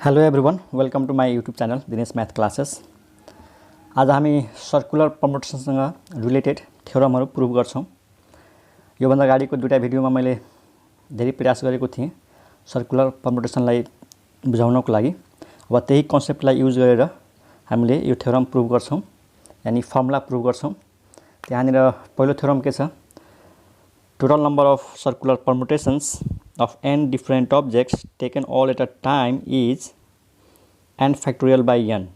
Hello everyone, welcome to my YouTube channel Dinesh math classes. आज हामी circular परम्युटेसनसँग related थ्योरमहरु प्रुभ गर्छौं। योभन्दा अगाडिको दुईटा भिडियोमा मैले धेरै प्रयास गरेको थिएँ सर्कुलर परम्युटेसनलाई बुझाउनको लागि। अब त्यही कन्सेप्टलाई युज गरेर हामीले यो थ्योरम प्रुभ गर्छौं, यानी फर्मुला प्रुभ गर्छौं। त्यहाँनिर पहिलो थ्योरम के छ? Total number of circular permutations of n different objects taken all at a time is n factorial by n।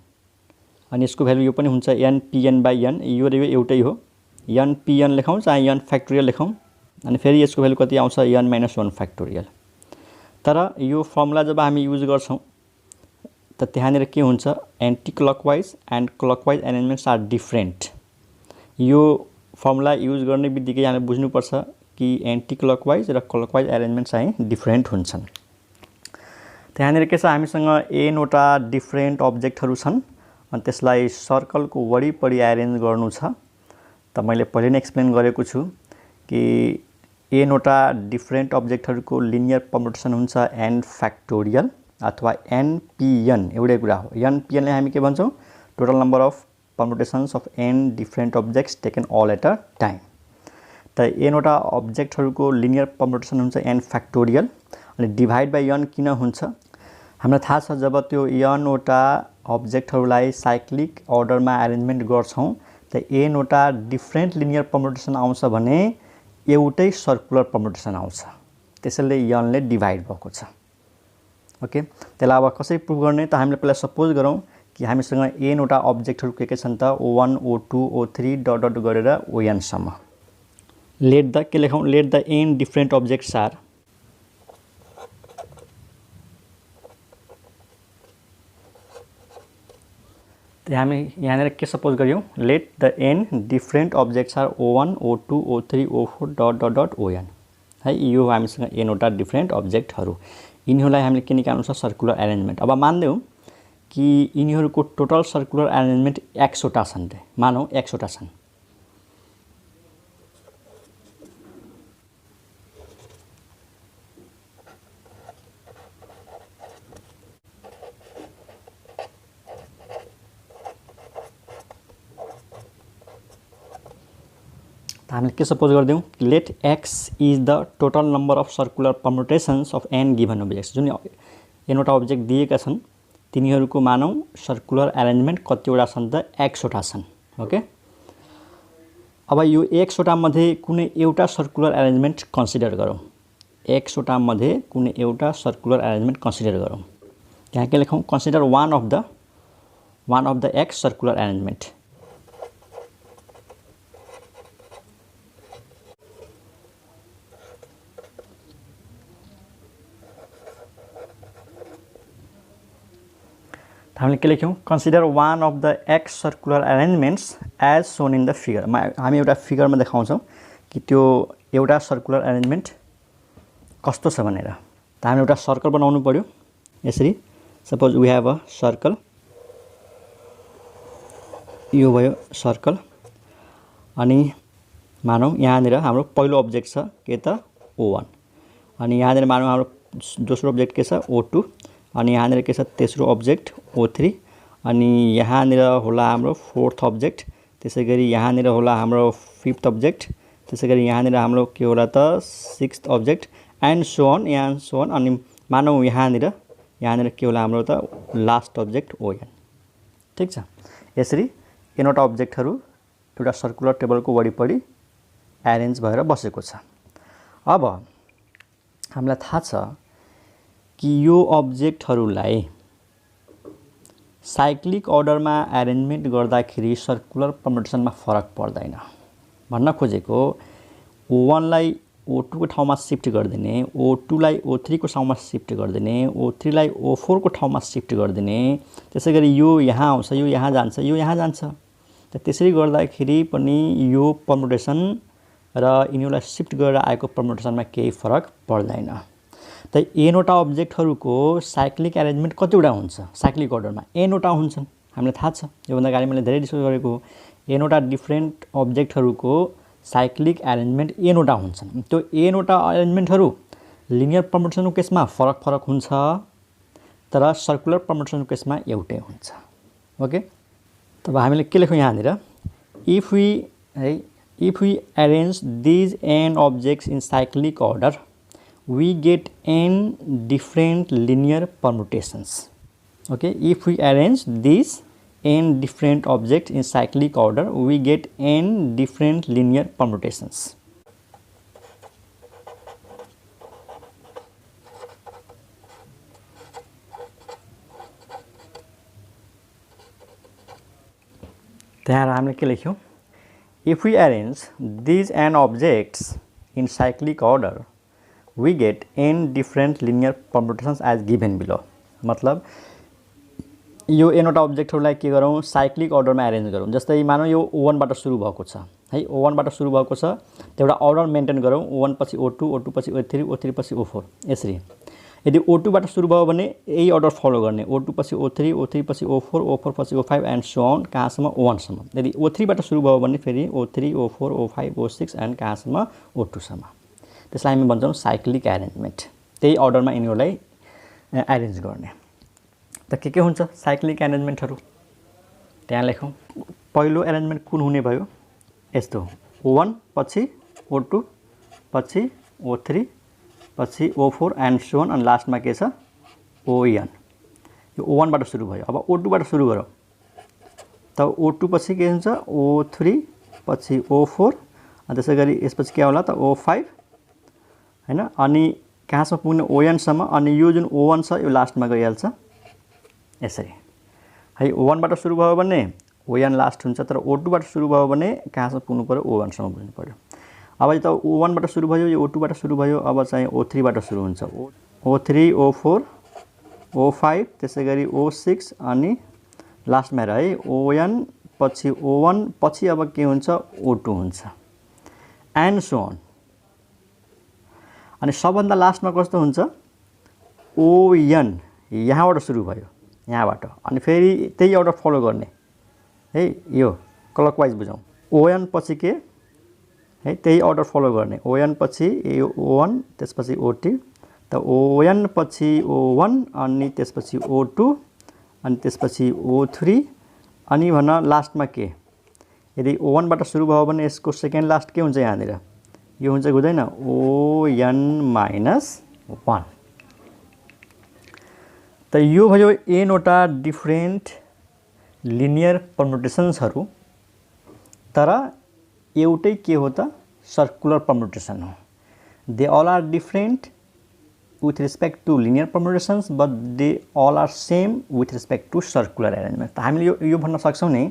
अनि यसको भ्यालु यो पनि हुन्छ n pn by n। यो र यो एउटै हो, n pn लेखौं चाहे n factorial लेखौं। अनि फेरि यसको भ्यालु कति आउँछ? n - 1 factorial। तर यो फर्मुला जब हामी युज गर्छौं त त्यहाँनिर के हुन्छ? Anti clockwise and clockwise arrangements are different. यो फर्मुला युज गर्ने बित्तिकै हामीले बुझ्नुपर्छ कि एन्टी क्लकवाइज र क्लकवाइज अरेन्जमेन्ट चाहिँ डिफरेन्ट हुन्छन्। त्यहाँनिर के छ? हामीसँग n वटा डिफरेन्ट अब्जेक्टहरु छन् अनि त्यसलाई सर्कलको वरिपरि अरेन्ज गर्नु छ। त मैले पहिले नै एक्सप्लेन गरेको छु कि n वटा डिफरेन्ट अब्जेक्टहरुको लिनियर परम्युटेसन हुन्छ n फ्याक्टोरियल अथवा npn। एउटै कुरा हो। npn ले हामी के भन्छौं? Total number of permutations of n different objects taken all at a time. त n वटा अब्जेक्टहरुको लिनियर परम्युटेसन हुन्छ n फ्याक्टोरियल। अनि डिभाइड बाइ n किन हुन्छ? हामीलाई थाहा छ जब त्यो n वटा अब्जेक्टहरुलाई साइक्लिक अर्डरमा अरेन्जमेन्ट गर्छौं त n वटा डिफरेन्ट लिनियर परम्युटेसन आउँछ भने एउटै सर्कुलर परम्युटेसन आउँछ। त्यसैले n ले डिभाइड भएको छ। ओके, त्यसलाई अब कसरी प्रुभ गर्ने? त हामीले पहिला सपोज गरौँ कि हामीसँग n वटा अब्जेक्टहरु के छन् त O1 O2 O3 dot dot गरेर On सम्म। लेट द के लेखौं? Let the n different objects are त हामी यहाँनिर के सपोज गरियौं? Let the n different objects are O1 O2 O3 O4 dot dot dot On। है, यो हामीसँग n वटा डिफरेन्ट अब्जेक्टहरु। यिनीहरुलाई हामीले के निकाल्नु छ? Circular arrangement. अब मान्दैनौं कि यिनीहरुको टोटल सर्कुलर अरेन्जमेन्ट x वटा छन् रे। मानौ x वटा छन्। हामीले के सपोज गर्दियौं? Let x is the total number of circular permutations of n given objects. जुन n वटा अब्जेक्ट दिएका छन् तिनीहरुको मानौ सर्कुलर अरेन्जमेन्ट कतिवटा छन् त? x वटा छन्। ओके, अब यो x वटा मध्ये कुनै एउटा सर्कुलर अरेन्जमेन्ट कन्सिडर गरौँ। x वटा मध्ये कुनै एउटा सर्कुलर अरेन्जमेन्ट कन्सिडर गरौँ। त्यहाँ के लेखौं? Consider one of the x circular arrangement. हामीले के लेख्यौं? Consider one of the x circular arrangements as shown in the figure. हामी एउटा फिगरमा देखाउँछौं कि त्यो एउटा सर्कुलर अरेन्जमेन्ट कस्तो छ भनेर। त हामी एउटा सर्कल बनाउनु पर्यो। यसरी suppose we have a circle. यो भयो सर्कल। अनि मानौ यहाँनिर हाम्रो पहिलो अब्जेक्ट छ के त? O1। अनि यहाँनिर मानौ हाम्रो दोस्रो अब्जेक्ट के छ? O2। अनि यहाँनिर के छ? तेस्रो अब्जेक्ट O3। अनि यहाँनिर होला हाम्रो फोर्थ अब्जेक्ट। त्यसैगरी यहाँनिर होला हाम्रो फिफ्थ अब्जेक्ट। त्यसैगरी यहाँनिर हाम्रो के होला त? Sixth object and so on. अनि मानौ यहाँनिर के होला हाम्रो त? Last object On। ठीक छ। यसरी n वटा अब्जेक्टहरु एउटा सर्कुलर टेबलको वरिपरि अरेन्ज भएर बसेको छ। अब हामीलाई थाहा छ कि यो अब्जेक्टहरुलाई साइक्लिक अर्डरमा अरेन्जमेन्ट गर्दाखेरि सर्कुलर परम्युटेसनमा फरक पर्दैन। भन्न खोजेको O1 लाई O2 को ठाउँमा शिफ्ट गरिदिने, O2 लाई O3 को ठाउँमा शिफ्ट गरिदिने, O3 लाई O4 को ठाउँमा शिफ्ट गरिदिने। त्यसैगरी यो यहाँ आउँछ, यो यहाँ जान्छ, यो यहाँ जान्छ। त त्यसरी गर्दाखेरि पनि यो परम्युटेसन र यिनीहरुलाई शिफ्ट गरेर आएको परम्युटेसनमा केही फरक पर्दैन। त n वटा अब्जेक्टहरुको साइक्लिक अरेन्जमेन्ट कतिवटा हुन्छ? साइक्लिक अर्डरमा n वटा हुन्छन्। हामीलाई थाहा छ, योभन्दा अगाडि मैले धेरै डिस्कस गरेको हो। n वटा डिफरेन्ट अब्जेक्टहरुको साइक्लिक अरेन्जमेन्ट n वटा हुन्छन्। त्यो n वटा अरेन्जमेन्टहरु लिनियर परम्युटेसनको केसमा फरक हुन्छ। तर सर्कुलर परम्युटेसनको केसमा एउटै हुन्छ। ओके, तब हामीले के लेख्यौँ यहाँनिर, if we arrange these n objects in cyclic order we get n different linear permutations. Okay, if we arrange these n different objects in cyclic order we get n different linear permutations. त्यहाँ हामीले के लेख्यौँ, if we arrange these n objects in cyclic order we get n different linear permutations as given below. मतलब यो n वटा अब्जेक्टहरुलाई के गरौँ, cyclic अर्डरमा arrange गरौँ। जस्तै मानौँ यो O1 बाट सुरु भएको छ है, O1 बाट सुरु भएको छ, एउटा अर्डर मेन्टेन गरौँ, O1 पछि O2, O2 पछि O3, O3 पछि O4 यसरी। यदि O2 बाट सुरु भयो भने यही अर्डर फलो गर्ने, O2 पछि O3, O3 पछि O4, O4 पछि O5 एन्ड सो अन कहाँसम्म O1 सम्म। यदि O3 बाट सुरु भयो भने फेरि O3, O4, O5, O6 and कहाँसम्म O2 सम्म। त्यसलाई हामी भन्छौँ साइक्लिक एरेन्जमेन्ट। त्यही अर्डरमा यिनीहरूलाई एरेन्ज गर्ने। त के हुन्छ साइक्लिक एरेन्जमेन्टहरु, त्यहाँ लेखौँ। पहिलो एरेन्जमेन्ट कुन हुने भयो, यस्तो O1 पछि O2 पछि O3 पछि O4 एन्ड सो अन, अनि लास्टमा के छ ON। यो O1 बाट सुरु भयो। अब O2 बाट सुरु गरौँ, त O2 पछि के हुन्छ O3 पछि O4, अनि त्यसै गरी यसपछि के होला त O5 हैन, अनि कहाँसम्म पुग्ने ON सम्म, अनि यो जुन O1 छ यो लास्टमा गइहाल्छ यसरी है। O1 बाट सुरु भयो भने ON लास्ट हुन्छ, तर O2 बाट सुरु भयो भने कहाँसम्म पुग्नु पर्यो O1 सम्म पुग्नु पर्यो। अब त O1 बाट सुरु भयो, यो O2 बाट सुरु भयो, अब चाहिँ O3 बाट सुरु हुन्छ, O3 O4 O5 त्यसै गरी O6 अनि लास्टमा है ON पछि O1 पछि अब के हुन्छ O2 हुन्छ एन्ड सो अन। अनि सबभन्दा लास्टमा कस्तो हुन्छ ON, यहाँबाट सुरु भयो यहाँबाट, अनि फेरि त्यही अर्डर फलो गर्ने है, यो क्लकवाइज बुझौँ। ON पछि के है, त्यही अर्डर फलो गर्ने, ON पछि O1 त्यसपछि O2, त ON पछि O1 अनि त्यसपछि O2 अनि त्यसपछि O3, अनि भन लास्टमा के, यदि O1 बाट सुरु भयो भने यसको सेकेन्ड लास्ट के हुन्छ यहाँनिर, यो हुन्छ हुँदैन ON - 1। त यो भयो n वटा डिफरेन्ट लिनियर परम्युटेसन्सहरु, तर एउटै के हो त सर्कुलर परम्युटेसन हो। They all are different with respect to linear permutations but they all are same with respect to circular arrangement. त हामीले यो भन्न सक्छौं नि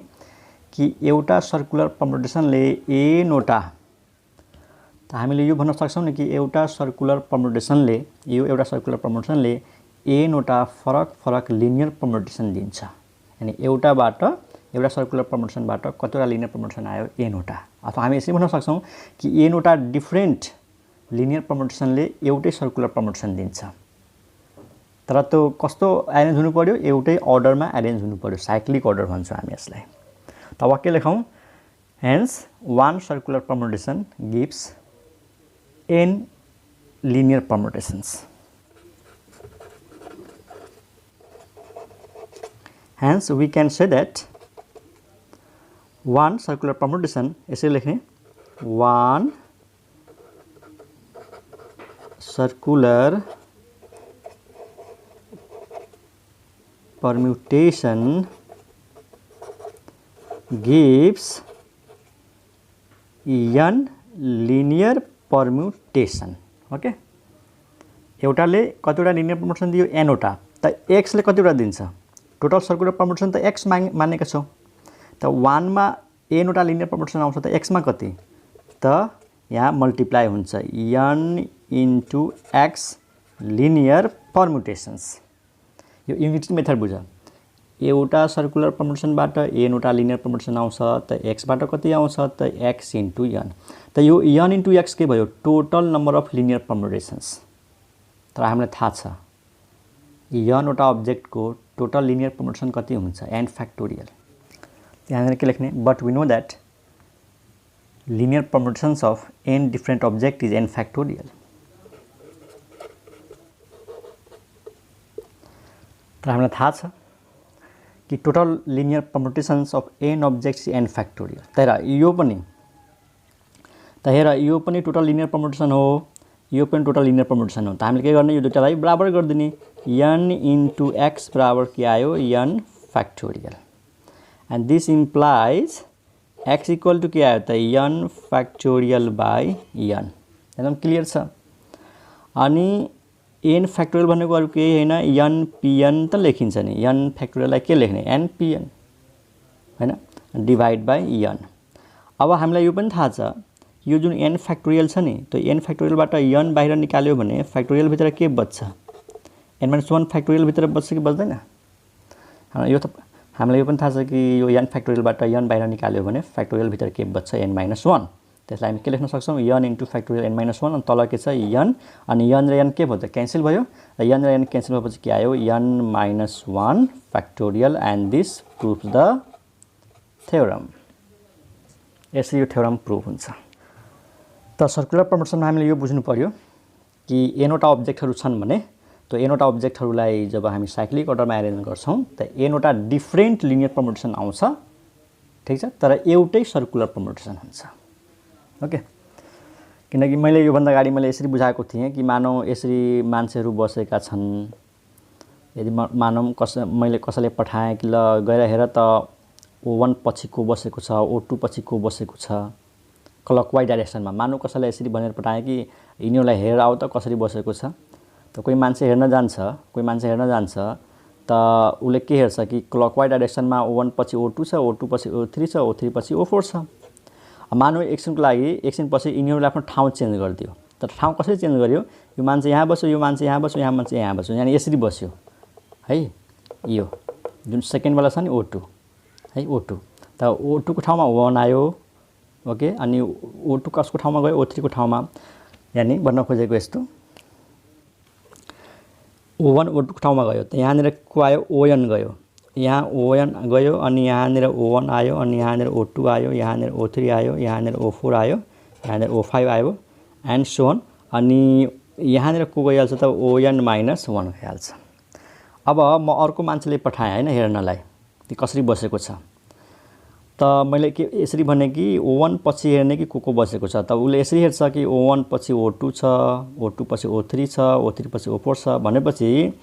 कि एउटा सर्कुलर परम्युटेसनले n वटा, त हामीले यो भन्न सक्छौं नि कि एउटा सर्कुलर परम्युटेसनले, यो एउटा सर्कुलर परम्युटेसनले n वटा फरक लिनियर परम्युटेसन दिन्छ। यानी एउटाबाट, एउटा सर्कुलर परम्युटेसनबाट कतिवटा लिनियर परम्युटेसन आयो n वटा। अथवा हामी यसरी भन्न सक्छौं कि n वटा डिफरेन्ट लिनियर परम्युटेसनले एउटै सर्कुलर परम्युटेसन दिन्छ, तर त्यो कस्तो एरेन्ज हुनु पर्यो, एउटै अर्डरमा एरेन्ज हुनु पर्यो, साइक्लिक अर्डर भन्छौं हामी यसलाई। त वाक्य लेखौं, hence one circular permutation gives n linear permutations. Hence we can say that one circular permutation, ऐसे लिखें, one circular permutation gives n linear permutation. Okay, एउटाले कतिवटा लिनियर परम्युटेसन दियो n वटा, त x ले कतिवटा दिन्छ, टोटल सर्कुलर परम्युटेसन त x मानेका छौं, त 1 मा n वटा लिनियर परम्युटेसन आउँछ, त x मा कति, त यहाँ मल्टिप्लाई हुन्छ n into x लिनियर परम्युटेशन्स। यो युनिटी मेथड बुझ, एउटा सर्कुलर परम्युटेसनबाट n वटा लिनियर परम्युटेसन आउँछ, त x बाट कति आउँछ, त x into n। त यो n into x के भयो, टोटल नम्बर अफ लिनियर परम्युटेशन्स। तर हामीलाई थाहा छ n वटा अब्जेक्टको टोटल लिनियर परम्युटेसन कति हुन्छ, n फ्याक्टोरियल। त्यहाँनिर के लेख्ने, but we know that linear permutations of n different object is n factorial. तर हामीलाई थाहा छ कि total linear permutations of n objects n factorial. त हेर यो पनि टोटल लिनियर परम्युटेसन हो, यो पनि टोटल लिनियर परम्युटेसन हो। त हामीले के गर्ने, यो दुईटालाई बराबर गरिदिने। n इन्टु x बराबर के आयो, n factorial. And this implies x equal to के आयो त n फ्याक्टोरियल बाई n। एकदम क्लियर छ। अनि n फ्याक्टोरियल भनेको अरू केही होइन, n pn त लेखिन्छ नि। n फ्याक्टोरियललाई के लेख्ने, n pn हैन, डिभाइड बाई n। अब हामीलाई यो पनि थाहा छ, यो जुन n फ्याक्टोरियल छ नि, त्यो n फ्याक्टोरियलबाट n बाहिर निकाल्यो भने फ्याक्टोरियल भित्र के बच्छ, n-1 फ्याक्टोरियल भित्र बच्छ कि बच्दैन। यो त हामीलाई यो पनि थाहा छ कि यो n फ्याक्टोरियलबाट n बाहिर निकाल्यो भने फ्याक्टोरियल भित्र के बच्छ, n-1। त्यसलाई हामी के लेख्न सक्छौँ, n इन्टु फ्याक्टोरियल n-1। अनि तल के छ, n। अनि n र n के भयो त क्यान्सल भयो। र n र n क्यान्सल भएपछि के आयो, n-1 factorial. And this proves the theorem. यसरी यो थ्योरम प्रुभ हुन्छ। त सर्कुलर परम्युटेसनमा हामीले यो बुझ्नु पर्यो कि nवटा अब्जेक्टहरू छन् भने त्यो nवटा अब्जेक्टहरूलाई जब हामी साइक्लिक अर्डरमा एरेन्ज गर्छौँ त nवटा डिफ्रेन्ट लिनियर परम्युटेसन आउँछ, ठिक छ। तर एउटै सर्कुलर परम्युटेसन हुन्छ। ओके, किनकि मैले योभन्दा अगाडि मैले यसरी बुझाएको थिएँ कि मानौँ यसरी मान्छेहरू बसेका छन्। यदि मानौँ मैले कसैले पठाएँ कि ल गएर हेर त O1 पछि को बसेको छ, O2 पछि को बसेको छ, क्लकवाइज डाइरेक्सनमा। मानौँ कसैलाई यसरी भनेर पठाएँ कि यिनीहरूलाई हेरेर आऊ त कसरी बसेको छ। त कोही मान्छे हेर्न जान्छ त उसले के हेर्छ कि क्लकवाइज डाइरेक्सनमा O1 पछि O2 छ, O2 पछि O3 छ, O3 पछि O4 छ। मानौँ एकछिनको लागि एकछिनपछि यिनीहरूले आफ्नो ठाउँ चेन्ज गरिदियो। तर ठाउँ कसरी चेन्ज गर्यो, यो मान्छे यहाँ बस्यो, यो मान्छे यहाँ बस्यो, यहाँ मान्छे यहाँ बस्यो, यानि यसरी बस्यो है। यो जुन सेकेन्डवाला छ नि O2 है, O2 त O2 को ठाउँमा 1 आयो। ओके, अनि O2 कसको ठाउँमा गयो, O3 को ठाउँमा। यानि भन्न खोजेको यस्तो, O1 O2 को ठाउँमा गयो त यहाँनिर को आयो, ON गयो। यहाँ ON गयो, अनि यहाँनिर O1 आयो, अनि यहाँनिर O2 आयो, यहाँनिर O3 आयो, यहाँनिर O4 आयो, यहाँनिर O5 आयो, एन्ड सो अन। अनि यहाँनिर को गइहाल्छ त ON-1 गइहाल्छ। अब म अर्को मान्छेले पठाएँ होइन हेर्नलाई कि कसरी बसेको छ। त मैले के यसरी भने कि O1 पछि हेर्ने कि को बसेको छ। त उसले यसरी हेर्छ कि O1 पछि O2 छ, O2 पछि O3 छ, O3 पछि O4 छ भनेपछि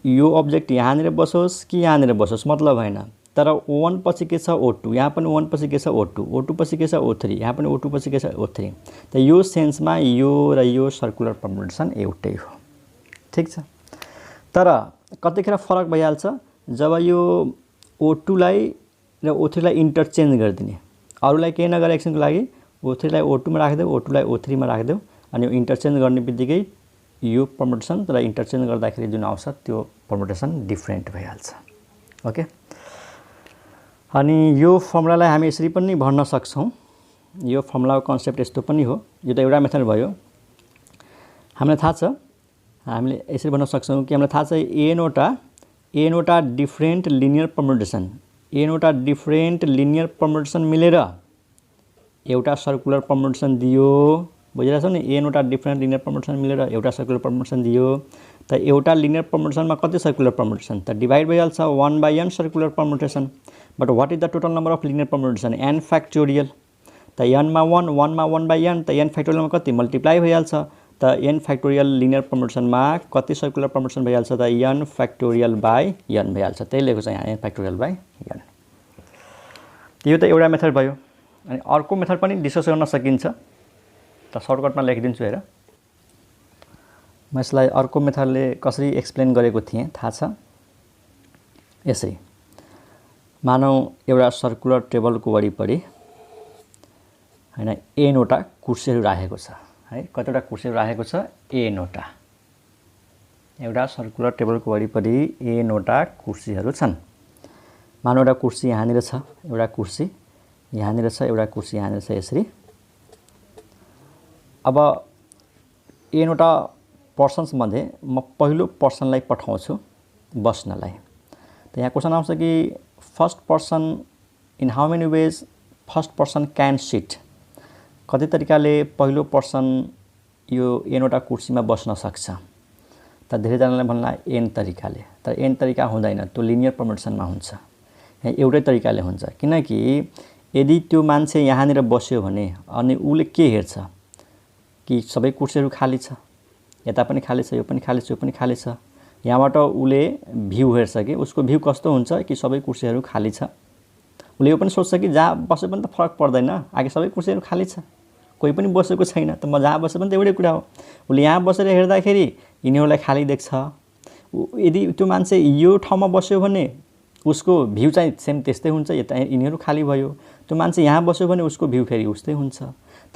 यो अब्जेक्ट यहाँनिर बसोस् कि यहाँनिर बसोस् मतलब हैन। तर O1 पछि के छ, O2, यहाँ पनि O1 पछि के छ, O2, O2 पछि के छ, O3, यहाँ पनि O2 पछि के छ, O3। त यो सेन्समा यो र यो सर्कुलर परम्युटेसन एउटै हो, ठिक छ। तर कतिखेर फरक भइहाल्छ जब यो O2 लाई र O3 लाई इन्टरचेन्ज गरिदिने। अरूलाई केही नगरे एकछिनको लागि O3 लाई O2 मा राखिदेऊ, O2 लाई O3 मा राखिदेऊ, अनि यो इन्टरचेन्ज गर्ने बित्तिकै यो परम्युटेसन तर इन्टरचेन्ज गर्दाखेरि जुन आउँछ त्यो परम्युटेसन डिफ्रेन्ट भइहाल्छ। ओके, अनि यो फर्मुलालाई हामी यसरी पनि भन्न सक्छौँ। यो फर्मुलाको कन्सेप्ट यस्तो पनि हो। यो त एउटा मेथड भयो। हामीलाई थाहा छ, हामीले यसरी भन्न सक्छौँ कि हामीलाई थाहा छ एनवटा डिफ्रेन्ट लिनियर परम्युटेसन मिलेर एउटा सर्कुलर परम्युटेसन दियो। बुझिरहेछौ नि, एनवटा डिफ्रेन्ट लिनियर परम्युटेसन मिलेर एउटा सर्कुलर परम्युटेसन दियो। त एउटा लिनियर परम्युटेसनमा कति सर्कुलर परम्युटेसन त डिभाइड भइहाल्छ 1/n circular permutation. But what is the total number of linear permutation, n factorial. त n मा 1, 1 मा 1/n, त n फ्याक्टोरियलमा कति मल्टिप्लाई भइहाल्छ। त n फ्याक्टोरियल लिनियर परम्युटेसनमा कति सर्कुलर परम्युटेसन भइहाल्छ त n फ्याक्टोरियल बाई n भइहाल्छ। त्यही लेखेको छ यहाँ, n फ्याक्टोरियल बाई n। यो त एउटा मेथड भयो। अनि अर्को मेथड पनि डिस्कस गर्न सकिन्छ। त सर्टकटमा लेखिदिन्छु हेर। म यसलाई अर्को मेथडले कसरी एक्सप्लेन गरेको थिएँ थाहा छ, यसरी। मानौँ एउटा सर्कुलर टेबलको वरिपरि हैन एनवटा कुर्सीहरू राखेको छ है। कतिवटा कुर्सीहरू राखेको छ, एनवटा। एउटा सर्कुलर टेबलको वरिपरि एनवटा कुर्सीहरू छन्। मानौँ एउटा कुर्सी यहाँनिर छ, एउटा कुर्सी यहाँनिर छ, एउटा कुर्सी यहाँनिर छ, यसरी। अब एनवटा पर्सन्स मध्ये म पहिलो पर्सनलाई पठाउँछु बस्नलाई। त यहाँ क्वेसन आउँछ कि first person in how many ways first person can seat. कति तरिकाले पहिलो पर्सन यो एनवटा कुर्सीमा बस्न सक्छ। त धेरैजनाले भन्ला n तरिकाले, तर n तरिका हुँदैन, त्यो लिनियर परम्युटेसनमा हुन्छ। यहाँ एउटै तरिकाले हुन्छ, किनकि यदि त्यो मान्छे यहाँनिर बस्यो भने अनि उले के हेर्छ कि सबै कुर्सीहरू खाली छ, यता पनि खाली छ, यो पनि खाली छ, यो पनि खाली छ। यहाँबाट उले भ्यू हेर्छ कि उसको भ्यू कस्तो हुन्छ कि सबै कुर्सीहरू खाली छ। उले यो पनि सोच्छ कि जहाँ बसे पनि त फरक पर्दैन, आगे सबै कुर्सीहरू खाली छ, कोही पनि बसेको छैन, त म जहाँ बसे पनि त एउटै कुरा हो। उले यहाँ बसेर हेर्दाखेरि यिनीहरूलाई खाली देख्छ। यदि त्यो मान्छे यो ठाउँमा बस्यो भने उसको भ्यू चाहिँ सेम त्यस्तै हुन्छ, यता यिनीहरू खाली भयो। त्यो मान्छे यहाँ बस्यो भने उसको भ्यू फेरि उस्तै हुन्छ।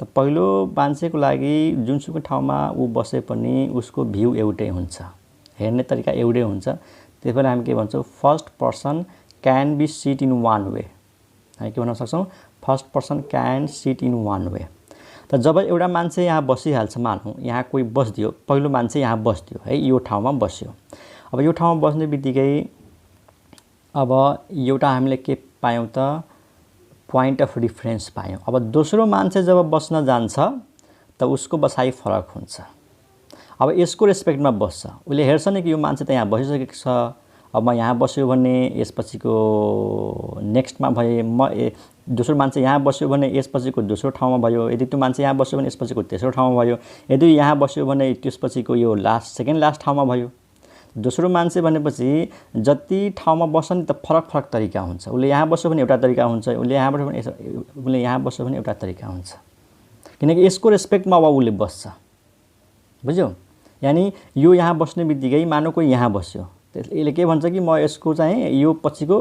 त पहिलो मान्छेको लागि जुनसुकै ठाउँमा ऊ बसे पनि उसको भ्यू एउटै हुन्छ, हेर्ने तरिका एउटै हुन्छ। त्यही भएर हामी के भन्छौँ, first person can be sit in one way. हामी के भन्न सक्छौँ, first person can sit in one way. त जब एउटा मान्छे यहाँ बसिहाल्छ, मानौँ यहाँ कोही बस्दियो, पहिलो मान्छे यहाँ बस्दियो है, यो ठाउँमा बस्यो। अब यो ठाउँमा बस्ने बित्तिकै अब एउटा हामीले के पायौँ त, पोइन्ट अफ रिफरेन्स पायौँ। अब दोस्रो मान्छे जब बस्न जान्छ त उसको बसाइ फरक हुन्छ। अब यसको रेस्पेक्टमा बस्छ, उसले हेर्छ नि कि यो मान्छे त यहाँ बसिसकेको छ, अब म यहाँ बस्यो भने यसपछिको नेक्स्टमा भए म दोस्रो मान्छे यहाँ बस्यो भने यसपछिको दोस्रो ठाउँमा भयो, यदि त्यो मान्छे यहाँ बस्यो भने यसपछिको तेस्रो ठाउँमा भयो, यदि यहाँ बस्यो भने त्यसपछिको यो सेकेन्ड लास्ट ठाउँमा भयो। दोस्रो मान्छे भनेपछि जति ठाउँमा बस्छ नि त फरक फरक तरिका हुन्छ। उसले यहाँ बस्यो भने एउटा तरिका हुन्छ, उसले यहाँ बस्यो भने एउटा तरिका हुन्छ, किनकि यसको रेस्पेक्टमा अब उसले बस्छ। बुझ्यौ? यानी यो यहाँ बस्ने बित्तिकै मानौ कोही यहाँ बस्यो, यसले के भन्छ कि म यसको चाहिँ यो पछिको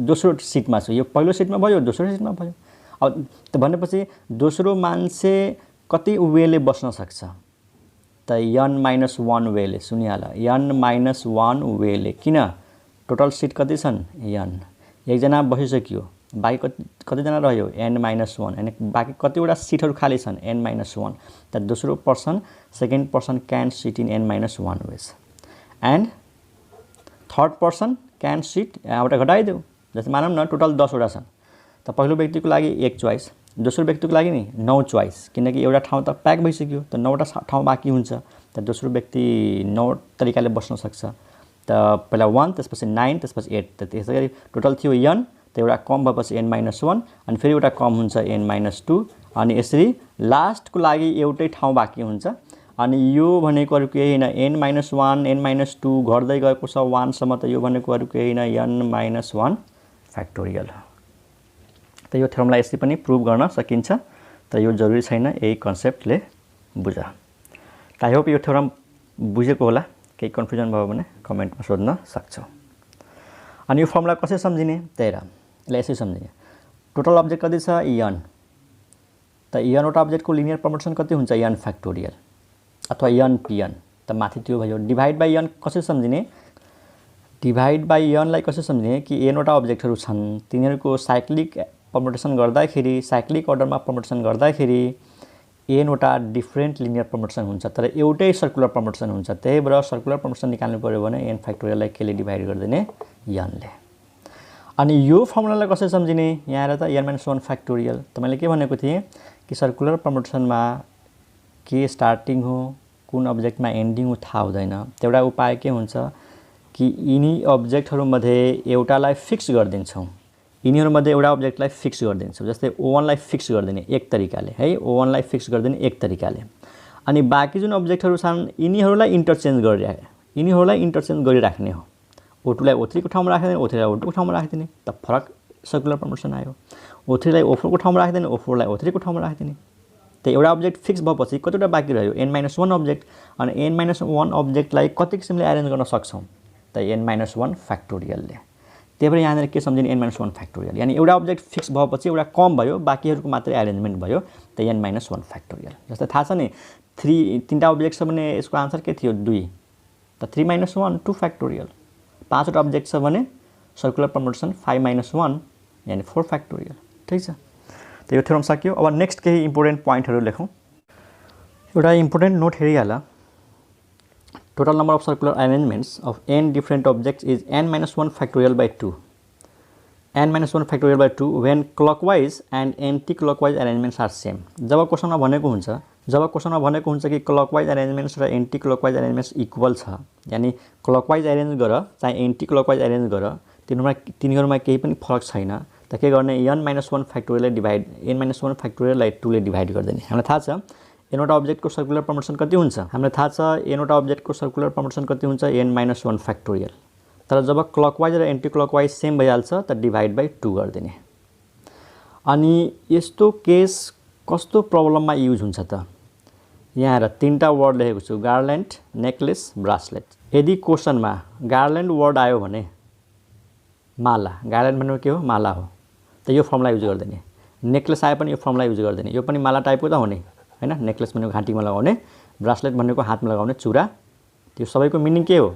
दोस्रो सिटमा छु, यो पहिलो सिटमा भयो, दोस्रो सिटमा भयो। अब त भनेपछि दोस्रो मान्छे कति वेले बस्न सक्छ त n-1 वेले। सुनिहाल, n-1 वेले। किन? टोटल सिट कति छन्? n। एकजना बसिसक्यो, बाँकी कतिजना रह्यो? n-1। अनि बाँकी कतिवटा सिटहरू खाली छन्? n-1। त दोस्रो person, second person can sit in n-1 ways, and third person can sit, यहाँबाट घटाइदेऊ, जस्तै मानौँ न टोटल 10 वटा छन्, त पहिलो व्यक्तिको लागि 1 चोइस, दोस्रो व्यक्तिको लागि नि 9 चोइस, किनकि एउटा ठाउँ त प्याक भइसक्यो, त 9वटा ठाउँ बाँकी हुन्छ। त दोस्रो व्यक्ति 9 तरिकाले बस्न सक्छ। त पहिला 1, त्यसपछि 9, त्यसपछि 8। त त्यसै गरी टोटल थियो n, त एउटा कम भएपछि n-1, अनि फेरि एउटा कम हुन्छ n-2, अनि यसरी लास्टको लागि एउटै ठाउँ बाँकी हुन्छ। अनि यो भनेको अरू केही होइन, n-1, n-2 घट्दै गएको छ 1 सम्म, त यो भनेको अरू केही होइन, n-1 फ्याक्टोरियल। त यो थ्योरमलाई यसरी पनि प्रुभ गर्न सकिन्छ, तर यो जरुरी छैन, यही कन्सेप्टले बुझ। त आई होप यो थ्योरम बुझेको होला। केही कन्फ्युजन भयो भने कमेन्टमा सोध्न सक्छौ। अनि यो फर्मुला कसरी सम्झिने? त्यही र यसलाई यसरी सम्झिने, टोटल अब्जेक्ट कति छ? n। त n वटा अब्जेक्टको लिनियर परम्युटेसन कति हुन्छ? n फ्याक्टोरियल अथवा n-pn। त माथि त्यो भयो। डिभाइड बाई n कसरी सम्झिने? डिभाइड बाई n लाई कसरी सम्झिने कि n वटा अब्जेक्टहरू छन्, तिनीहरूको साइक्लिक परम्युटेसन गर्दाखेरि, साइक्लिक अर्डरमा परम्युटेसन गर्दाखेरि n वटा डिफ्रेन्ट लिनियर परम्युटेसन हुन्छ, तर एउटै सर्कुलर परम्युटेसन हुन्छ। त्यही भएर सर्कुलर परम्युटेसन निकाल्नु पर्यो भने n फ्याक्टोरियललाई केले डिभाइड गरिदिने? n ले। अनि यो फर्मुलालाई कसरी सम्झिने? यहाँ हेर त, n-1 फ्याक्टोरियल। त मैले के भनेको थिएँ कि सर्कुलर परम्युटेसनमा के स्टार्टिङ हो, कुन अब्जेक्टमा एन्डिङ हो थाहा हुँदैन। एउटा उपाय के हुन्छ कि यिनी अब्जेक्टहरूमध्ये एउटालाई फिक्स गरिदिन्छौँ, यिनीहरूमध्ये एउटा अब्जेक्टलाई फिक्स गरिदिन्छौँ। जस्तै O1 लाई फिक्स गरिदिने एक तरिकाले है, O1 लाई फिक्स गरिदिने एक तरिकाले। अनि बाँकी जुन अब्जेक्टहरू छन् यिनीहरूलाई इन्टरचेन्ज गरिराख्ने हो। O2 लाई O3 को ठाउँमा राखिदिने, O3 लाई O2 को ठाउँमा राखिदिने, त फरक सर्कुलर परम्युटेसन आयो। O3 लाई O4 को ठाउँमा राखिदिने, O4 लाई O3 को ठाउँमा राखिदिने। त एउटा अब्जेक्ट फिक्स भएपछि कतिवटा बाँकी रह्यो? n-1 object. अनि n-1 अब्जेक्टलाई कति किसिमले एरेन्ज गर्न सक्छौँ? त n-1 फ्याक्टोरियलले। त्यही भएर यहाँनिर के सम्झिने? n-1 factorial. यानी एउटा अब्जेक्ट फिक्स भएपछि एउटा कम भयो, बाँकीहरूको मात्रै एरेन्जमेन्ट भयो, त n-1 फ्याक्टोरियल। जस्तै थाहा छ नि, 3टा अब्जेक्ट छ भने यसको आन्सर के थियो? 2। त 3-1 2 फ्याक्टोरियल। 5वटा अब्जेक्ट छ भने सर्कुलर परम्युटेसन 5-1 यानी 4 फ्याक्टोरियल। ठिक छ, त यो थ्योरम सकियो। अब नेक्स्ट केही इम्पोर्टेन्ट पोइन्टहरू लेखौँ। एउटा इम्पोर्टेन्ट नोट हेरिहाल, total number of circular arrangements of n different objects is n-1 factorial by 2. n-1 factorial by 2 when clockwise and anti-clockwise arrangements are same. जब क्वेशनमा भनेको हुन्छ जब क्वेसनमा भनेको हुन्छ कि क्लकवाइज एरेन्जमेन्ट्स र एन्टी क्लकवाइज एरेन्जमेन्ट्स इक्वल छ, यानी clockwise arrange गर चाहे एन्टी क्लकवाइज एरेन्ज गर, तिनीहरूमा केही पनि फरक छैन, त के गर्ने n-1 फ्याक्टोरियललाई डिभाइड n-1 फ्याक्टोरियललाई 2 ले डिभाइड गरिदिने। हामीलाई थाहा छ nवटा अब्जेक्टको सर्कुलर परम्युटेसन कति हुन्छ, हामीलाई थाहा छ nवटा अब्जेक्टको सर्कुलर परम्युटेसन कति हुन्छ n-1 फ्याक्टोरियल। तर जब क्लकवाइज र एन्टी क्लकवाइज सेम भइहाल्छ त डिभाइड बाई 2 गरिदिने। अनि यस्तो केस कस्तो प्रब्लममा युज हुन्छ त, यहाँ हेर 3टा वर्ड लेखेको छु, गार्ल्यान्ड, नेकलेस, ब्रासलेट। यदि क्वेसनमा गार्ल्यान्ड वर्ड आयो भने माला, गार्ल्यान्ड भनेको के हो, माला हो, त यो फर्मुला युज गरिदिने। नेकलेस आए पनि यो फर्मुला युज गरिदिने, यो पनि माला टाइपको त हुने हैन। नेकलेस भनेको घाँटीमा लगाउने, ब्रासलेट भनेको हातमा लगाउने चुरा। त्यो सबैको मिनिङ के हो,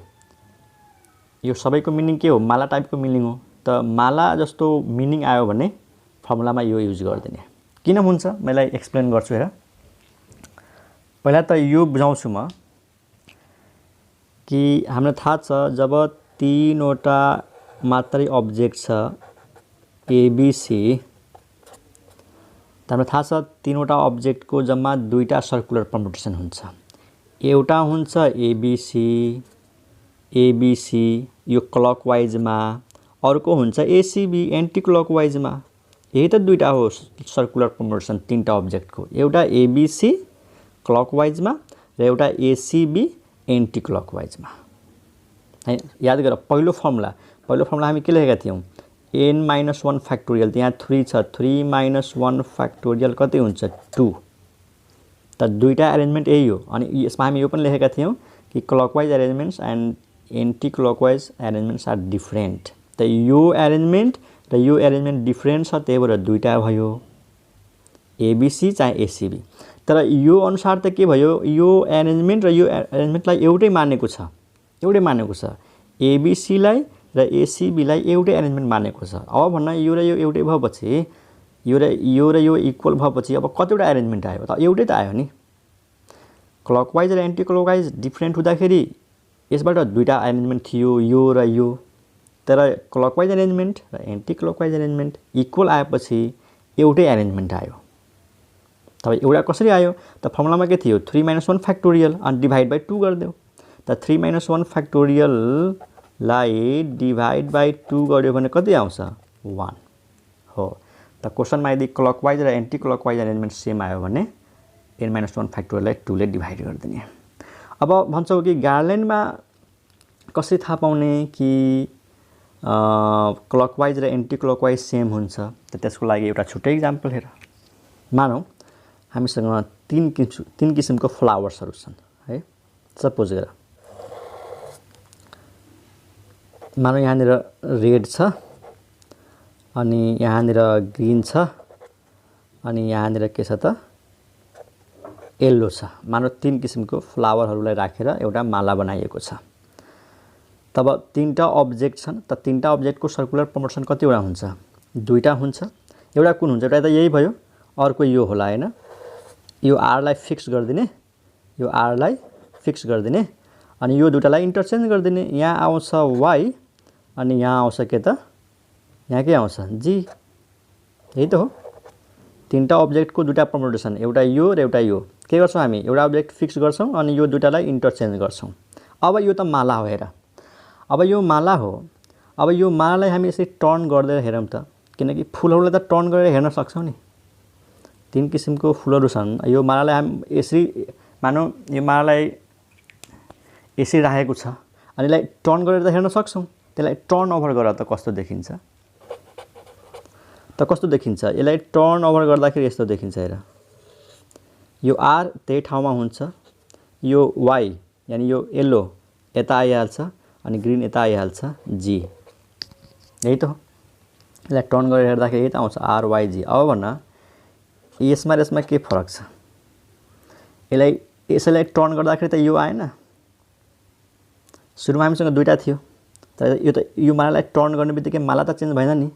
यो सबैको मिनिङ के हो, माला टाइपको मिनिङ हो। त माला जस्तो मिनिङ आयो भने फर्मुलामा यो युज गरिदिने। किन हुन्छ मैले एक्सप्लेन गर्छु हेर। पहिला त यो बुझाउँछु म कि हामीलाई थाहा छ जब 3वटा मात्रै अब्जेक्ट छ एबीसी, त हामीलाई थाहा छ 3वटा अब्जेक्टको जम्मा 2टा सर्कुलर परम्युटेसन हुन्छ। एउटा हुन्छ एबीसी यो क्लकवाइजमा, अर्को हुन्छ एसीबी एन्टी क्लकवाइजमा। यही त 2टा हो सर्कुलर परम्युटेसन 3टा अब्जेक्टको, एउटा एबीसी क्लकवाइजमा र एउटा एसीबी एन्टी क्लकवाइजमा। याद गर पहिलो फर्मुला हामी के लेखेका थियौँ, n-1 फ्याक्टोरियल, यहाँ 3 छ, 3 - 1 फ्याक्टोरियल कति हुन्छ 2। त 2टा एरेन्जमेन्ट यही हो। अनि यसमा हामी यो पनि लेखेका थियौँ कि clockwise arrangements and anticlockwise arrangements are different. त यो एरेन्जमेन्ट र यो एरेन्जमेन्ट डिफरेन्ट छ, त्यही भएर 2टा भयो, एबीसी चाहे एसीबी। तर यो अनुसार त के भयो, यो एरेन्जमेन्ट र यो एरेन्जमेन्टलाई एउटै मानेको छ, एबीसीलाई र एसीबीलाई एउटै एरेन्जमेन्ट मानेको छ। अब भन्न यो र यो एउटै भएपछि, यो र यो इक्वल भएपछि अब कतिवटा एरेन्जमेन्ट आयो त, एउटै त आयो नि। क्लकवाइज र एन्टी क्लकवाइज डिफरेन्ट हुँदाखेरि यसबाट 2टा एरेन्जमेन्ट थियो, यो र यो। तर क्लकवाइज एरेन्जमेन्ट र एन्टी क्लकवाइज एरेन्जमेन्ट इक्वल आएपछि एउटै एरेन्जमेन्ट आयो। तब एउटा कसरी आयो त, फर्मुलामा के थियो 3 - 1 फ्याक्टोरियल अनि डिभाइड बाई 2 गरिदेऊ। त 3 - 1 फ्याक्टोरियललाई डिभाइड बाई 2 गर्यो भने कति आउँछ 1 हो। त क्वेसनमा यदि क्लकवाइज र एन्टी क्लकवाइज एरेन्जमेन्ट सेम आयो भने n-1 फ्याक्टोरियललाई 2 ले डिभाइड गरिदिने। अब भन्छौ कि गार्ल्यान्डमा कसरी थाहा पाउने कि क्लकवाइज र एन्टी क्लकवाइज सेम हुन्छ, त त्यसको लागि एउटा छुट्टै इक्जाम्पल हेर। मानौ हामीसँग 3 किसिमको फ्लावर्सहरू छन् है। सपोज गर मानौ यहाँनिर रेड छ, अनि यहाँनिर ग्रीन छ, अनि यहाँनिर के छ त येल्लो छ। मानौ 3 किसिमको फ्लावरहरूलाई राखेर एउटा माला बनाइएको छ। तब 3टा अब्जेक्ट छन्, त 3टा अब्जेक्टको सर्कुलर परम्युटेसन कतिवटा हुन्छ, 2टा हुन्छ। एउटा कुन हुन्छ, एउटा त यही भयो, अर्को यो होला हैन। यो आरलाई फिक्स गरिदिने, यो आरलाई फिक्स गरिदिने, अनि यो 2टालाई इन्टरचेन्ज गरिदिने। यहाँ आउँछ वाई अनि यहाँ आउँछ के त, यहाँ के आउँछ जी। यही त हो 3टा अब्जेक्टको 2टा परम्युटेसन, एउटा यो र एउटा यो। के गर्छौँ हामी, एउटा अब्जेक्ट फिक्स गर्छौँ अनि यो 2टालाई इन्टरचेन्ज गर्छौँ। अब यो त माला हो हेर, अब यो माला हो। अब यो मालालाई हामी यसरी टर्न गर्दै हेरौँ त, किनकि फुलहरूलाई त टर्न गरेर हेर्न सक्छौँ नि। 3 किसिमको फुलहरू छन्, यो मालालाई हामी यसरी मानौ यो मालालाई यसरी राखेको छ, अनि यसलाई टर्न गरेर त हेर्न सक्छौँ। त्यसलाई टर्न ओभर गरेर त कस्तो देखिन्छ, यसलाई टर्न ओभर गर्दाखेरि यस्तो देखिन्छ हेर। यो आर त्यही ठाउँमा हुन्छ, यो वाई यानी यो येल्लो यता आइहाल्छ अनि ग्रीन यता आइहाल्छ जी। यही त हो, यसलाई टर्न गरेर हेर्दाखेरि यही त आउँछ आरवाईजी। अब भन्न यसमा र यसमा के फरक छ, यसैलाई टर्न गर्दाखेरि त यो आएन। सुरुमा हामीसँग 2टा थियो, तर यो मालालाई टर्न गर्ने बित्तिकै माला त चेन्ज भएन नि।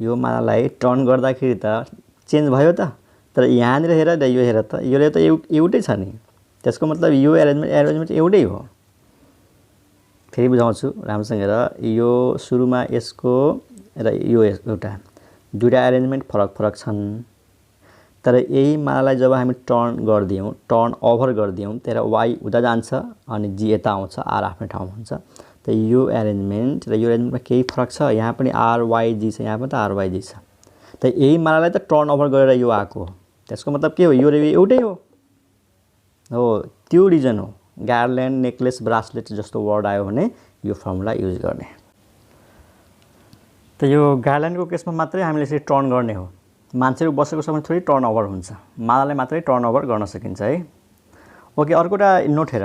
यो मालालाई टर्न गर्दाखेरि त चेन्ज भयो त, तर यहाँनिर हेर र यो हेर त, यो त एउटै छ नि। त्यसको मतलब यो एरेन्जमेन्ट एउटै हो। फेरि बुझाउँछु राम्रोसँग हेर। यो सुरुमा यसको र यो एउटा 2टा एरेन्जमेन्ट फरक छन्। तर यही मालालाई जब हामी टर्न गरिदियौँ, टर्न ओभर गरिदियौँ, त्यसलाई y उता जान्छ अनि g यता आउँछ, r आफ्नै ठाउँमा हुन्छ। त यो एरेन्जमेन्ट र यो एरेन्जमेन्टमा केही फरक छ? यहाँ पनि ryg छ, यहाँ पनि त ryg छ। त यही मालालाई त टर्न ओभर गरेर यो आएको हो। त्यसको मतलब के हो? यो र यो एउटै हो। त्यो रिजन हो। गार्ल्यान्ड, नेकलेस, ब्रासलेट जस्तो वर्ड आयो भने यो फर्मुला युज गर्ने। त यो गार्ल्यान्डको केसमा मात्रै हामीले यसरी टर्न गर्ने हो। मान्छेहरू बसेको समय थोरै टर्न ओभर हुन्छ, मालालाई मात्रै टर्न ओभर गर्न सकिन्छ है। ओके, अर्को एउटा नोट हेर।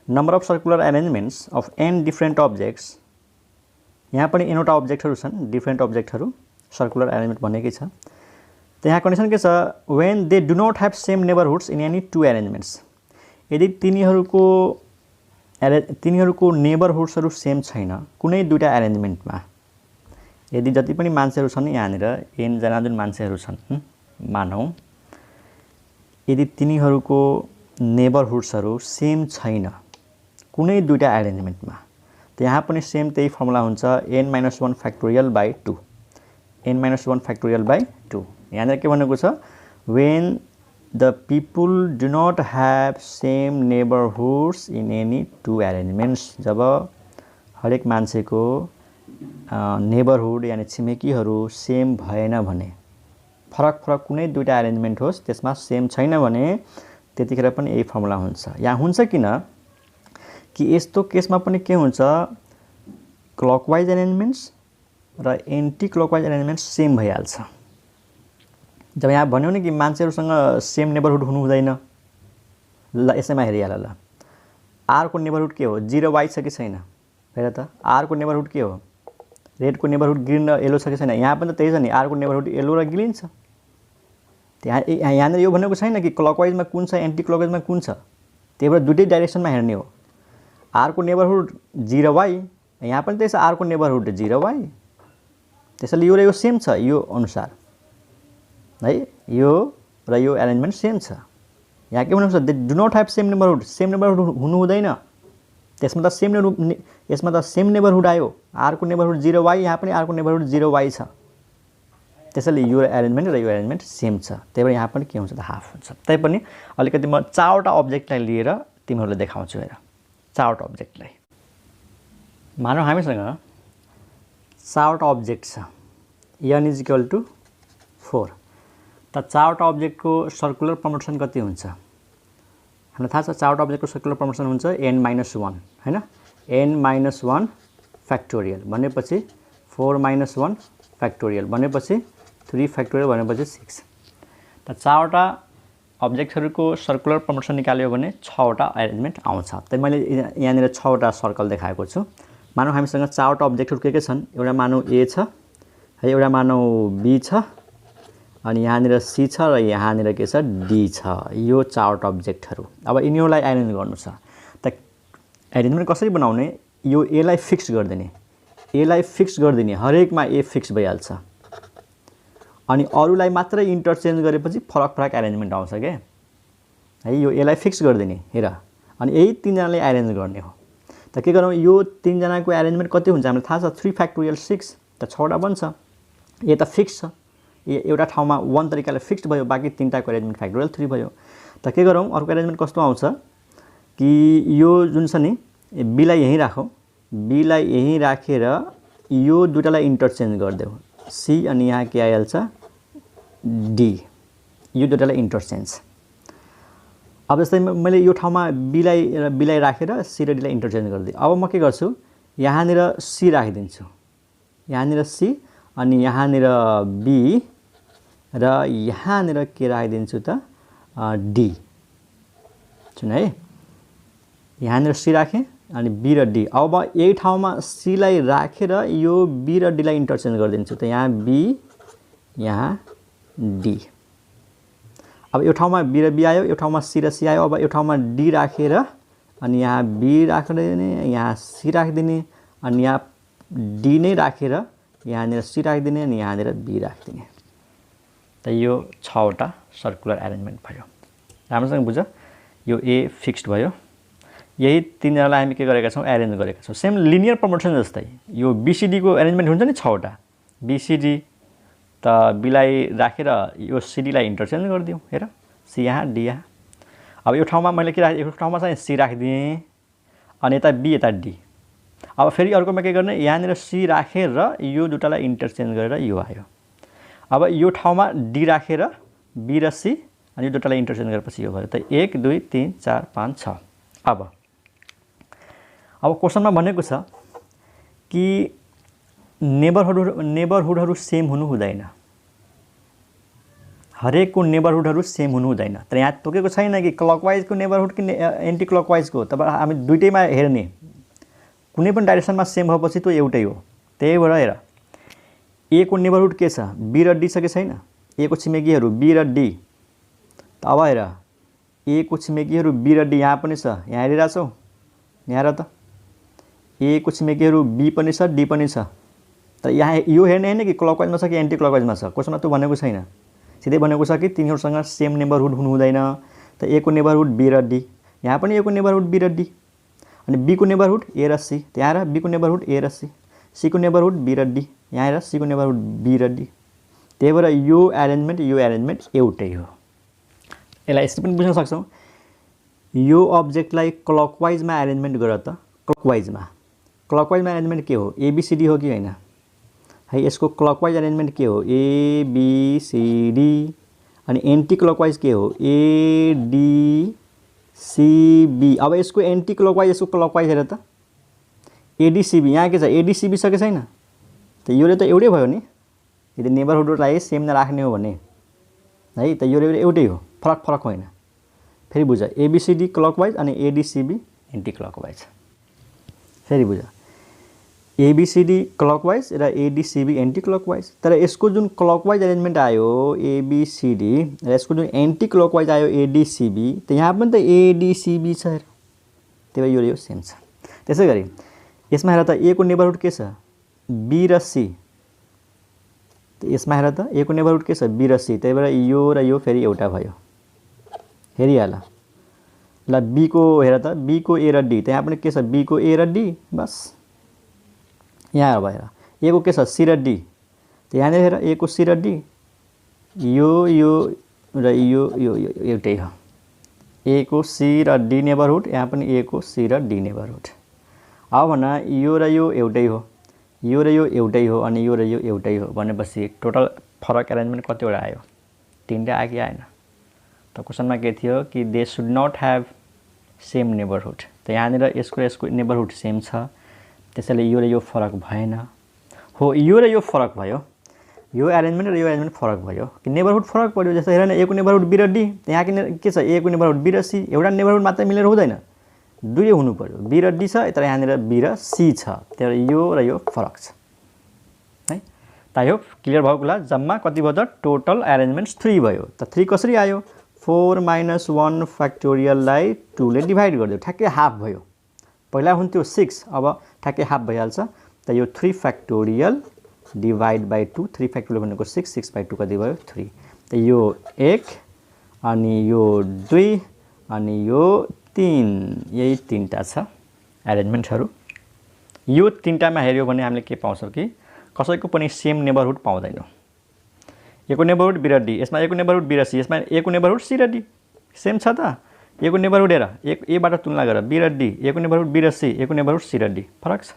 Number of circular arrangements of n different objects. यहाँ पनि nवटा अब्जेक्टहरू छन्, डिफ्रेन्ट अब्जेक्टहरू सर्कुलर एरेन्जमेन्ट भनेकै छ। त यहाँ कन्डिसन के छ? When they do not have same neighbourhoods in any two arrangements. यदि तिनीहरूको नेबरहुड्सहरू सेम छैन कुनै दुईटा एरेन्जमेन्टमा, यदि जति पनि मान्छेहरू छन् यहाँनिर n जना जुन मान्छेहरू छन् मानौँ, यदि तिनीहरूको नेबरहुड्सहरू सेम छैन कुनै दुईटा एरेन्जमेन्टमा, त यहाँ पनि सेम त्यही फर्मुला हुन्छ n-1 factorial by 2। n-1 factorial by 2। यहाँनिर के भनेको छ? When the people do not have same neighbourhoods in any two arrangements. जब हरेक मान्छेको नेबरहुड यानि छिमेकीहरू सेम भएन भने, फरक फरक कुनै दुईटा एरेन्जमेन्ट होस् त्यसमा सेम छैन भने त्यतिखेर पनि यही फर्मुला हुन्छ। यहाँ हुन्छ किन कि यस्तो केसमा पनि के हुन्छ? क्लकवाइज एरेन्जमेन्ट्स र एन्टी क्लकवाइज एरेन्जमेन्ट्स सेम भइहाल्छ। जब यहाँ भन्यो नि कि मान्छेहरूसँग सेम नेबरहुड हुनु हुँदैन, ल यसैमा हेरिहाल। ल r को नेबरहुड के हो? 0y छ कि छैन? हेर त, r को नेबरहुड के हो? रेडको नेबरहुड ग्रीन र येलो छ कि छैन? यहाँ पनि त त्यही छ नि, r को नेबरहुड येलो र ग्रीन छ। यहाँनिर यो भनेको छैन कि क्लकवाइजमा कुन छ, एन्टी क्लकवाइजमा कुन छ। त्यही भएर दुईटै डाइरेक्सनमा हेर्ने हो। r को नेबरहुड 0y, यहाँ पनि त्यही छ, r को नेबरहुड 0y। त्यसैले यो र यो सेम छ यो अनुसार है, यो र यो एरेन्जमेन्ट सेम छ। यहाँ के भनेको छ? They do not have same neighbourhood. Same neighbourhood हुनु हुँदैन। त्यसमा त सेम नेबरहुड आयो। r को नेबरहुड 0y, यहाँ पनि r को नेबरहुड 0y छ। त्यसैले यो एरेन्जमेन्ट र यो एरेन्जमेन्ट सेम छ। त्यही भएर यहाँ पनि के हुन्छ त? हाफ हुन्छ। तैपनि अलिकति म 4वटा अब्जेक्टलाई लिएर तिमीहरूलाई देखाउँछु। हेर, 4वटा अब्जेक्टलाई मानौँ हामीसँग 4वटा अब्जेक्ट छ, n = 4। त 4वटा अब्जेक्टको सर्कुलर परम्युटेसन कति हुन्छ? हामीलाई थाहा छ 4वटा अब्जेक्टको सर्कुलर परम्युटेसन हुन्छ n-1 हैन। n-1 फ्याक्टोरियल भनेपछि 4-1 फ्याक्टोरियल भनेपछि 3 फ्याक्टोरियल भनेपछि 6। त 4वटा अब्जेक्टहरूको सर्कुलर परम्युटेसन निकाल्यो भने 6वटा एरेन्जमेन्ट आउँछ। त मैले यहाँनिर 6वटा सर्कल देखाएको छु। मानौँ हामीसँग 4वटा अब्जेक्टहरू के छन्? एउटा मानौँ a छ है, एउटा मानौँ b छ, अनि यहाँनिर c छ र यहाँनिर के छ? d छ। यो 4वटा अब्जेक्टहरू। अब यिनीहरूलाई एरेन्ज गर्नु छ। त एरेन्जमेन्ट कसरी बनाउने? यो a लाई फिक्स गरिदिने, हरेकमा a फिक्स भइहाल्छ। अनि अरूलाई मात्रै इन्टरचेन्ज गरेपछि फरक फरक एरेन्जमेन्ट आउँछ के है। यो a लाई फिक्स गरिदिने हेर, अनि यही तीनजनाले एरेन्ज गर्ने हो। त के गरौँ? यो तीनजनाको एरेन्जमेन्ट कति हुन्छ हामीलाई थाहा छ? 3 फ्याक्टोरियल 6। त 6वटा बन्छ। ए त फिक्स छ, एउटा ठाउँमा 1 तरिकाले फिक्स्ड भयो, बाँकी तीनटाको एरेन्जमेन्ट फ्याक्टोरियल 3 भयो। त के गरौँ? अर्को एरेन्जमेन्ट कस्तो आउँछ कि यो जुन छ नि b लाई यहीँ राखौँ, b लाई यहीँ राखेर यो दुईटालाई इन्टरचेन्ज गरिदेऊ, c अनि यहाँ के आइहाल्छ? d। यो दुईटालाई इन्टरचेन्ज। अब जस्तै मैले यो ठाउँमा b लाई राखेर c र d लाई इन्टरचेन्ज गरिदिएँ। अब म के गर्छु? यहाँनिर c राखिदिन्छु, यहाँनिर c, अनि यहाँनिर b र यहाँनिर के राखिदिन्छु त? d। सुन है, यहाँनिर c राखेँ अनि b र d। अब म यही ठाउँमा c लाई राखेर यो b र d लाई इन्टरचेन्ज गरिदिन्छु। त यहाँ b, यहाँ d। अब यो ठाउँमा b र b आयो, यो ठाउँमा c र c आयो। अब यो ठाउँमा d राखेर अनि यहाँ b राखिदिने, यहाँ c राखिदिने, अनि यहाँ d नै राखेर यहाँनिर c राखिदिने, अनि यहाँनिर b राखिदिने। त यो 6वटा सर्कुलर एरेन्जमेन्ट भयो। राम्रोसँग बुझ। यो a फिक्स्ड भयो। यही तीनजनालाई हामी के गरेका छौँ? एरेन्ज गरेका छौँ। सेम लिनियर परम्युटेसन जस्तै यो bcd को एरेन्जमेन्ट हुन्छ नि 6वटा, bcd त बीलाई राखेर यो सीडीलाई इन्टरचेन्ज गरिदिउँ। हेर सी यहाँ डी यहाँ। अब यो ठाउँमा मैले के राखेँ, यो ठाउँमा चाहिँ सी राखिदिएँ अनि यता बी यता डी। अब फेरि अर्कोमा के गर्ने, यहाँनिर सी राखेर यो दुईटालाई इन्टरचेन्ज गरेर यो आयो। अब यो ठाउँमा डी राखेर बी र सी अनि यो दुईटालाई इन्टरचेन्ज गरेपछि यो भयो। त 1 2 3 4 5 6। अब क्वेसनमा भनेको छ कि नेबरहुडहरू सेम हुनु हुँदैन, हरेकको नेबरहुडहरू सेम हुनु हुँदैन। तर यहाँ तोकेको छैन कि क्लकवाइजको नेबरहुड कि एन्टी क्लकवाइजको। तब हामी दुईटैमा हेर्ने, कुनै पनि डाइरेक्सनमा सेम भएपछि त्यो एउटै हो। त्यही भएर हेर ए को नेबरहुड के छ, बी र डी छ कि छैन। ए को छिमेकीहरू बी र डी। त अब हेर ए को छिमेकीहरू बी र डी यहाँ पनि छ, यहाँ हेरिरहेछौ यहाँ। र त ए को छिमेकीहरू बी पनि छ डी पनि छ। तर यहाँ यो हेर्ने होइन कि क्लकवाइजमा छ कि एन्टी क्लकवाइजमा छ, क्वेसनमा त्यो भनेको छैन। सिधै भनेको छ कि तिनीहरूसँग सेम नेबरहुड हुनु हुँदैन। त ए को नेबरहुड बी र डी, यहाँ पनि ए को नेबरहुड बी र डी। अनि बी को नेबरहुड ए र सी, त्यहाँ हेर बी को नेबरहुड ए र सी को नेबरहुड बी र डी, यहाँ हेर सी को नेबरहुड बी र डी। त्यही भएर यो एरेन्जमेन्ट एउटै हो। यसलाई यसरी पनि बुझ्न सक्छौँ, यो अब्जेक्टलाई क्लकवाइजमा एरेन्जमेन्ट गर त। क्लकवाइजमा एरेन्जमेन्ट के हो, एबीसीडी हो कि होइन है। यसको क्लकवाइज एरेन्जमेन्ट के हो, एबीसीडी। अनि एन्टी क्लकवाइज के हो, एडीसीबी। अब यसको एन्टी क्लकवाइज यसको क्लकवाइज हेर त, एडीसीबी। यहाँ के छ, एडीसीबी छ कि छैन। त यो त एउटै भयो नि, यदि नेबरहुडलाई सेम नराख्ने हो भने है। त यो एउटै हो, फरक होइन। फेरि बुझ, एबीसीडी क्लकवाइज अनि एडीसीबी एन्टी क्लकवाइज। फेरि बुझ, एबीसीडी क्लकवाइज र एडीसीबी एन्टी क्लकवाइज। तर यसको जुन क्लकवाइज एरेन्जमेन्ट आयो एबीसीडी र यसको जुन एन्टी क्लकवाइज आयो एडीसीबी, त यहाँ पनि त एडीसीबी छ। त्यही भएर यो सेम छ। त्यसै गरी यसमा हेर त ए को नेबरहुड के छ, बी र सी। त यसमा हेर त ए को नेबरहुड के छ, बी र सी। त्यही भएर यो र यो फेरि एउटा भयो, हेरिहाल ल। बी को हेर त, बी को ए र डी। त यहाँ पनि के छ, बी को ए र डी बस। यहाँ भएर ए को के छ, सी र डी। त यहाँनिर हेर ए को सी र डी, यो र यो एउटै हो। ए को सी र डी नेबरहुड, यहाँ पनि ए को सी र डी नेबरहुड। अब भन यो र यो एउटै हो, यो र यो एउटै हो अनि यो र यो एउटै हो भनेपछि टोटल फरक एरेन्जमेन्ट कतिवटा आयो, 3टा आयो कि आएन। त क्वेसनमा के थियो कि they should not have same neighbourhood. त यहाँनिर यसको नेबरहुड सेम छ, त्यसैले यो र यो फरक भएन। हो यो र यो फरक भयो, यो एरेन्जमेन्ट र यो एरेन्जमेन्ट फरक भयो कि नेबरहुड फरक पर्यो। जस्तो हेर न, ए को नेबरहुड बी र डी, यहाँ के छ, ए को नेबरहुड बी र सी। एउटा नेबरहुड मात्रै मिलेर हुँदैन, दुई हुनु पर्यो। बी र डी छ, तर यहाँनिर बी र सी छ। त्यही यो र यो फरक छ है। त आई होप क्लियर भएको होला। जम्मा कति भयो त, टोटल एरेन्जमेन्ट्स 3 भयो। त 3 कसरी आयो, 4 - 1 फ्याक्टोरियललाई 2 ले डिभाइड गरिदियो, ठ्याक्कै हाफ भयो। पहिला हुन्थ्यो 6, अब ठ्याक्कै हाफ भइहाल्छ। त यो 3 फ्याक्टोरियल डिभाइड बाई 2, 3 फ्याक्टोरियल भनेको 6, 6/2 कति भयो 3। त यो 1 अनि यो 2 अनि यो 3, यही 3टा छ एरेन्जमेन्ट्सहरू। यो 3टामा हेऱ्यो भने हामीले के पाउँछौँ कि कसैको पनि सेम नेबरहुड पाउँदैनौँ। ए को नेबरहुड बी र डी, यसमा ए को नेबरहुड बी र सी, यसमा ए को नेबरहुड सी र डी। सेम छ त। ए को नेबरहुड हेर, एबाट तुलना गर, बी र डी। ए को नेबरहुड बी र सी, ए को नेबरहुड सी र डी, फरक छ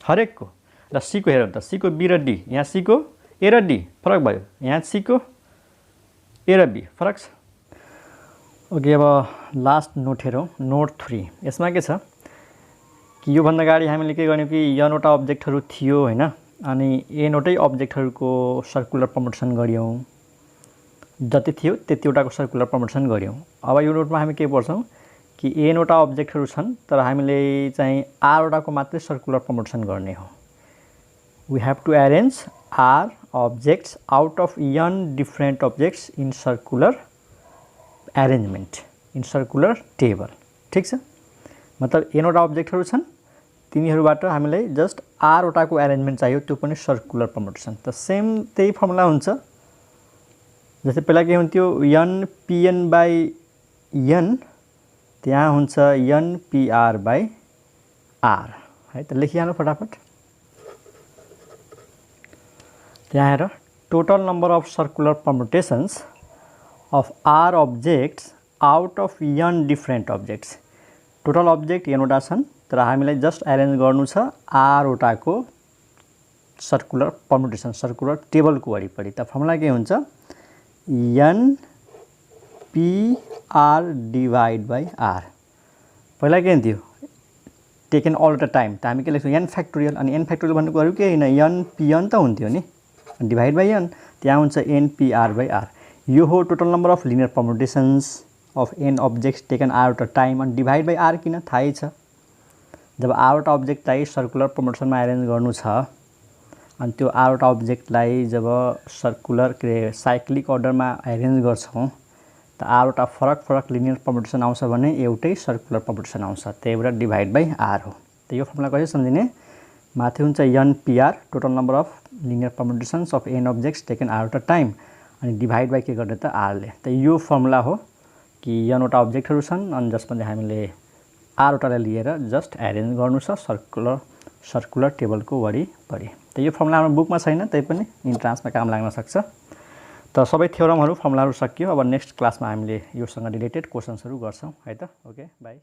हरेकको। र सी को हेरौँ त, सी को बी र डी, यहाँ सी को ए र डी फरक भयो, यहाँ सी को ए र बी फरक छ। ओके, अब लास्ट नोट हेरौँ, नोट 3। यसमा के छ कि योभन्दा अगाडि हामीले के गर्यौँ कि यनवटा अब्जेक्टहरू थियो होइन, अनि एनवटै अब्जेक्टहरूको सर्कुलर प्रमोसन गऱ्यौँ। जति थियो त्यतिवटाको सर्कुलर प्रमोसन गऱ्यौँ। अब यो नोटमा हामी के पढ्छौँ कि एनवटा अब्जेक्टहरू छन्, तर हामीले चाहिँ आरवटाको मात्रै सर्कुलर प्रमोसन गर्ने हो। We have to arrange R objects out of n different objects in circular arrangement in circular table. ठीक छ, मतलब n वटा अब्जेक्टहरू छन्, तिनीहरूबाट हामीलाई जस्ट r वटाको अरेंजमेंट चाहियो, त्यो पनि सर्कुलर प्रमोसन। त सेम त्यही फर्मुला हुन्छ। जस्तै पहिला के हुन्थ्यो n pn बाई n, त्यहाँ हुन्छ n pr बाई r है। त लेखिहाल्नु फटाफट। त्यहाँ हेर total number of circular permutations of r objects out of n different objects. Total object n वटा छन् तर हामीलाई जस्ट अरेन्ज गर्नु छ r वटाको सर्कुलर परम्युटेसन सर्कुलर टेबलको वरिपरि। त फर्मुला के हुन्छ n p r divide by r। पहिला के थियो टेकन अल द टाइम त हामी के लेख्छौँ n फ्याक्टोरियल अनि n फ्याक्टोरियल भन्नुको अरु के हैन n p n त हुन्थ्यो नि डिवाइड बाई n त्यहाँ हुन्छ n p r by r। यो हो total number of linear permutations of n objects taken r वटा टाइम अनि डिवाइड बाई r किन थाहै छ। जब r वटा अब्जेक्टलाई सर्कुलर परम्युटेसनमा एरेन्ज गर्नु छ अनि त्यो r वटा अब्जेक्टलाई जब सर्कुलर के साइक्लिक अर्डरमा एरेन्ज गर्छौं त r वटा फरक फरक लिनियर परम्युटेसन आउँछ भने एउटै सर्कुलर परम्युटेसन आउँछ त्यही भएर डिवाइड बाई r हो। त यो फर्मुला कसरी सम्झिने माथि हुन्छ n p r total number of linear permutations of n objects taken r वटा टाइम अनि डिवाइड बाई के गर्ने त r ले। त यो फर्मुला हो कि n वटा अब्जेक्टहरु छन् अनि जसमा चाहिँ हामीले r वटालाई लिएर जस्ट एरेन्ज गर्नु छ सर्कुलर टेबलको वरिपरि। त यो फर्मुला हाम्रो बुकमा छैन तै पनि इन्ट्रान्समा काम लाग्न सक्छ। त सबै थ्योरमहरु फर्मुलाहरु सकियो। अब नेक्स्ट क्लासमा हामीले योसँग रिलेटेड क्वेशन्सहरु गर्छौं है त। Okay bye.